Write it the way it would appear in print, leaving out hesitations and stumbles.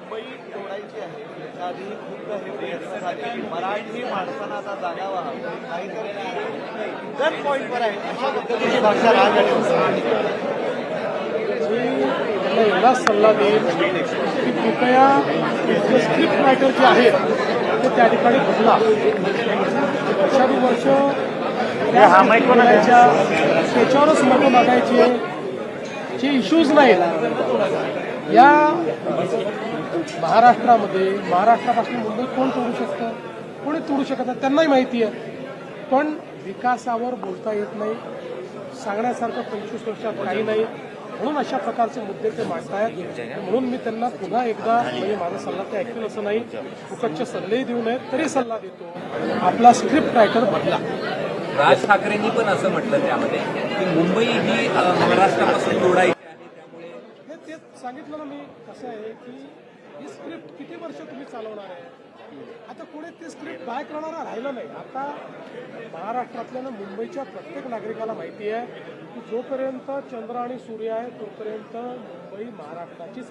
मुंबई तोडायची आहे याच्या आधी खूप हे प्रयत्न झाले. मराठी माणसांना आता जागावा काहीतरी गन पॉईंटवर आहे अशा पद्धतीची भाषा राज त्यांना एवढाच सल्ला देईल की कृपया स्क्रिप्ट रायटर जे आहेत ते त्या ठिकाणी बदला. वर्षानुवर्ष त्याच्यावरच मतं मागायचे जे इश्यूज नाहीत या महाराष्ट्रामध्ये. महाराष्ट्रापासून मुंबई कोण तोडू शकतं? कोणी तोडू शकत नाही, त्यांनाही माहिती आहे. पण विकासावर बोलता येत नाही, सांगण्यासारखं 25 वर्षात काही नाही. म्हणून अशा प्रकारचे मुद्दे ते मांडतायत. म्हणून मी त्यांना पुन्हा एकदा म्हणजे माझा सल्ला ते ऐकतील असं नाही, फुकटचे सल्लेही देऊ नयेत, तरी सल्ला देतो आपला स्क्रिप्ट रायटर बदला. राज ठाकरेंनी पण असं म्हटलं त्यामध्ये की मुंबई ही महाराष्ट्रापासून जोडायची आहे, त्यामुळे हे तेच सांगितलं ना मी. कसं आहे की ही स्क्रिप्ट किती वर्ष तुम्ही चालवणार आहे? आता कोणी ती स्क्रिप्ट बाय करणारा राहिलं नाही. आता महाराष्ट्रातल्या मुंबईच्या प्रत्येक नागरिकाला माहिती आहे की जोपर्यंत चंद्र आणि सूर्य आहे तोपर्यंत मुंबई महाराष्ट्राचीच.